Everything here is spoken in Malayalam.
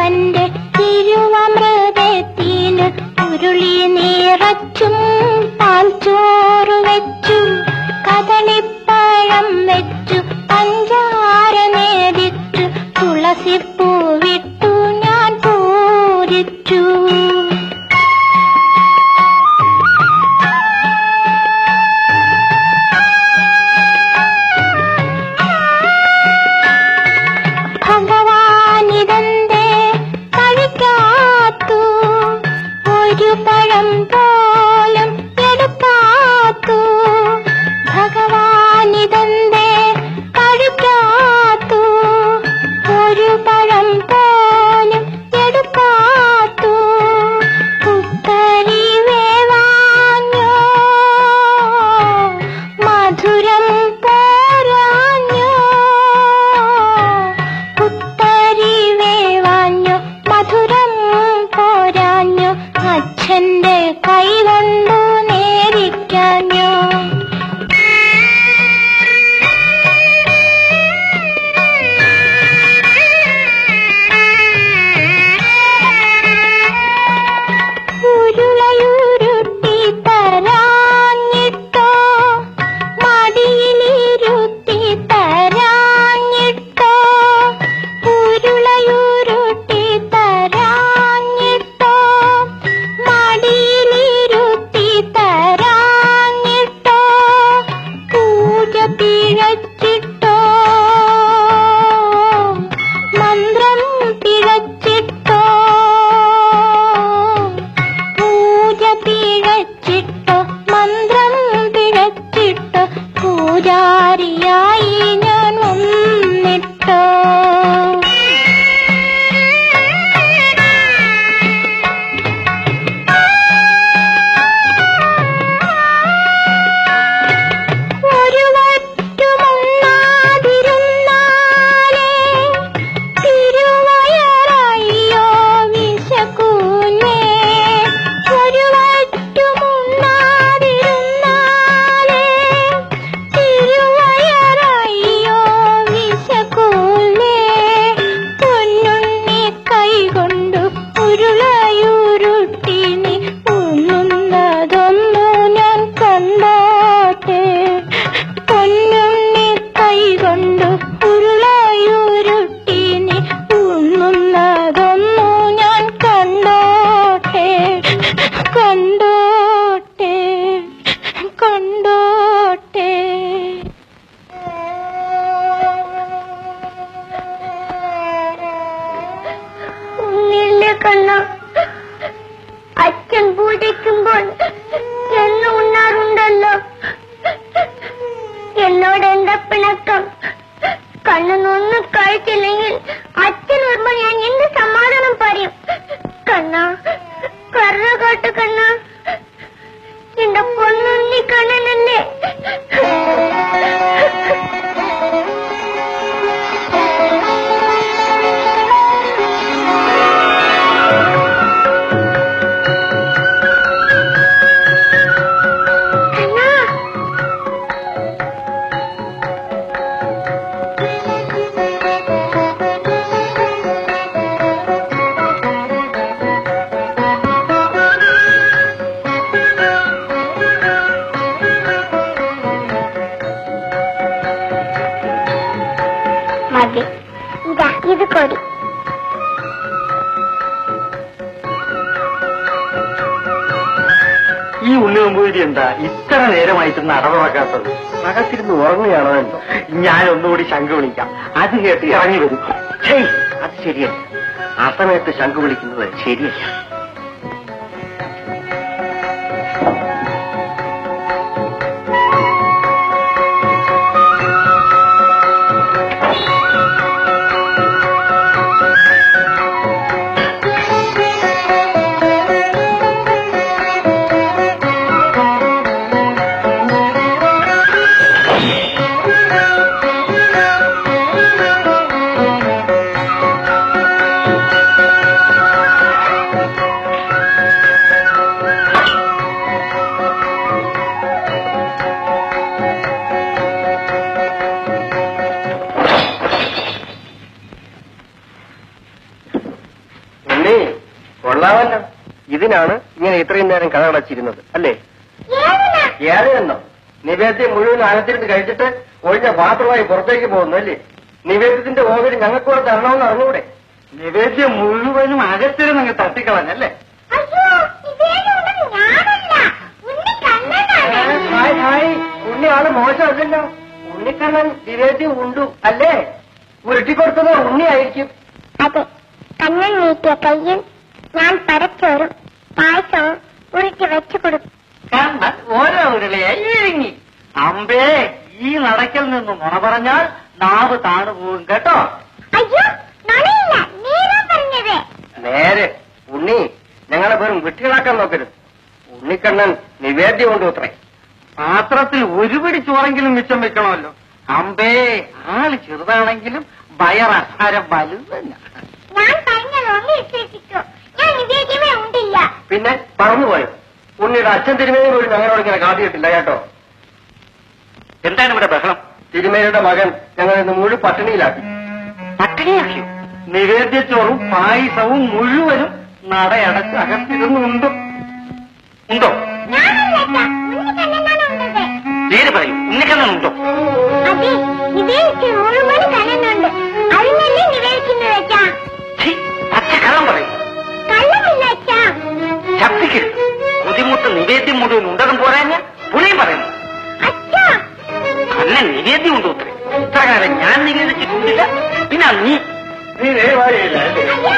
അപ്പന്റെ തിരുവമൃതത്തിന് ഉരുളി നിറച്ചും പാൽച്ചോറ് വെച്ചു, കദളിപ്പഴം വെച്ചു, പഞ്ചാര നേദിച്ചു, തുളസിപ്പൂവിട്ടു ഞാൻ പൂജിച്ചു. ഭഗവാനിതന്തേ കഴിക്കാത്തു, ഒരു പഴം പോലും എടുക്കാത്തു. ഭഗവാനിതന്തേ കഴിക്കാത്തു, ഒരു പഴം പോലും എടുക്കാത്തു. പുത്തരി വേവാഞ്ഞോ, മധുരം പോരാഞ്ഞോ. പുത്തരി വേവാഞ്ഞോ, മധുരം പോരാഞ്ഞോ. അച്ഛന്റെ കൈ കൊണ്ടു നേരിക്കാഞ്ഞോ. ഉരുളയുരുട്ടി തരാഞ്ഞിട്ടോ, മടിയിലിരുത്തി തരാഞ്ഞിട്ടോ. ഉരുളയുരുട്ടി തരാഞ്ഞിട്ടോ, മടിയിലിരുത്തി തരാഞ്ഞിട്ടോ. പൂജ പിഴച്ചിട്ടോ, മന്ത്രം പിഴച്ചിട്ടോ. പൂജ പിഴച്ചിട്ടോ, മന്ത്രം പിഴച്ചിട്ടോ. പൂജാരിയായി ഞാൻ വന്നിട്ടോ. ഒരു വറ്റുമുണ്ണാതിരുന്നാലേ തിരുവയറയ്യോ വിശക്കൂലേ. ഒരു വറ്റുമുണ്ണാതിരുന്നാലേ തിരുവയറയ്യോ വിശക്കൂലേ. പൊന്നുണ്ണി കൈകൊണ്ടു ഉരുളയുരുട്ടിനി ഉണ്ണുന്നതൊന്നു ഞാൻ കണ്ടോട്ടെ. പൊന്നുണ്ണി കൈകൊണ്ടു ഉരുളയുരുട്ടിനി ഉണ്ണുന്നതൊന്നു ഞാൻ കണ്ടോട്ടെ. കണ്ടോട്ടെ, കണ്ടോട്ടെ. ഉണ്ണിയില്ലേ കണ്ണ, അച്ഛൻ പൂജിക്കുമ്പോൾ എന്ന് ഉണ്ണാറുണ്ടല്ലോ. എന്നോട് എന്താ പിണക്കം? കണ്ണൊന്നും കഴിച്ചില്ലെങ്കിൽ അച്ഛൻ വരുമ്പോൾ ഞാൻ എന്ത് സമാധാനം പറയും? കണ്ണ, കറ കാട്ട് കണ്ണ, എന്റെ പൊന്നുണ്ണി കണ്ണനല്ലേ. മതി, ഇതാ ഇത് കൊടി. ഈ ഉണ്ണിയമ്പൂരി എന്താ ഇത്ര നേരമായിട്ടൊന്ന് അടവുറക്കാത്തത്? അകത്തിരുന്ന് ഉറങ്ങുകയാണോ എന്തോ? ഞാൻ ഒന്നുകൂടി ശംഖ് വിളിക്കാം, അത് കേട്ട് ഇറങ്ങി വരും. അത് ശരിയല്ല, ആ സമയത്ത് ശംഖ് വിളിക്കുന്നത് ശരിയല്ല. കൊള്ളാമല്ലോ. ഇതിനാണ് ഇങ്ങനെ ഇത്രയും നേരം കഥകളച്ചിരുന്നത് അല്ലേ? ഏതിനാ? ഏതെന്നോ നിവേദ്യം മുഴുവൻ അകത്തിരുന്ന് കഴിച്ചിട്ട് ഒഴിഞ്ഞ പാത്രമായി പുറത്തേക്ക് പോകുന്നു അല്ലേ? നിവേദ്യത്തിന്റെ ഓഹരി ഞങ്ങൾക്ക് കൂടെ തരണമെന്ന് അറിഞ്ഞൂടെ? നിവേദ്യം മുഴുവനും അകത്തിരുന്ന് തട്ടിക്കളഞ്ഞല്ലേ? അയ്യോ, ഇതേതുകൊണ്ടത് ഞാനല്ല, ഉണ്ണിക്കണ്ണനാണ്. ഹായ് ഹായ്, ഉണ്ണിയാള് മോശമല്ലല്ലോ. ഉണ്ണിക്കണ്ണൻ നിവേദ്യം ഉണ്ടു അല്ലേ? ഉരുട്ടിക്കൊടുത്തത് ഉണ്ണിയായിരിക്കും. അതെ, കണ്ണൻ നീട്ടിയ കയ്യിൽ ഞാൻ പരച്ചോറും പായസവും ഉരുട്ടി വെച്ചു കൊടുത്തു. കണ്ണൻ ഓരോ ഉരുളയായി വിഴുങ്ങി. അമ്പേ, ഈ നടക്കൽ നിന്ന് നുണ പറഞ്ഞാൽ നാവ് താണു പോകും കേട്ടോ. അയ്യോ, നുണയില്ല, നീരാ പറഞ്ഞത്. നേരെ ഉണ്ണി, ഞങ്ങളെ വെറും വിട്ടികളാക്കാൻ നോക്കരുത്. ഉണ്ണിക്കണ്ണൻ നിവേദ്യം കൊണ്ടു അത്രേ. പാത്രത്തിൽ ഒരു പിടി ചോറെങ്കിലും മിച്ചം വെക്കണമല്ലോ. അമ്പേ, ആള് ചെറുതാണെങ്കിലും വയറസാരം വലുത് തന്നെ. ഞാൻ പറഞ്ഞത് ഒന്ന് വിശ്വസിക്കൂ, ഞാൻ നിവേദ്യമേ ഉണ്ടില്ല. പിന്നെ പറന്നുപോയോ? ഉണ്ണിയുടെ അച്ഛൻ തിരുമേനി ഒരു ഞങ്ങളോട് ഇങ്ങനെ കാട്ടിയിട്ടില്ല കേട്ടോ. എന്താണ് ഇവിടെ ബഹളം? തിരുമേനിയുടെ മകൻ ഞങ്ങൾ ഇന്ന് മുഴുവൻ പട്ടിണിയിലാക്കി. പട്ടിണിയാക്കിയോ? നിവേദ്യച്ചോറും പായസവും മുഴുവനും നടയടച്ച് അകത്തിരുന്നുണ്ടോ? ഉണ്ടോ? ഞാനല്ല അച്ഛാ, ഉണ്ണിക്കണ്ണനാണ് ഉണ്ടത്. പേര് പറയൂ, ഉണ്ണിക്കണ്ണനുണ്ടോ? അതെ, നിവേദിച്ച് മുഴുവൻ കണ്ണനുണ്ട്. അതിനല്ലേ നിവേദിക്കുന്നത് അച്ഛാ? അച്ഛ കള്ളം പറയും. കള്ളമില്ല അച്ഛാ. ശബ്ദിക്കരുത്. ബുദ്ധിമുട്ട് നിവേദ്യം മുഴുവൻ ഉണ്ടതും പോരാഞ്ഞ പുളിയും പറയുന്നു. അച്ഛാ, അന്നെ നിവേദ്യം ഉണ്ടോ? ഇത്ര കാലം ഞാൻ നിവേദിച്ചിട്ടുണ്ടില്ല. പിന്നെ നീ ദയവായില്ല. അയ്യോ,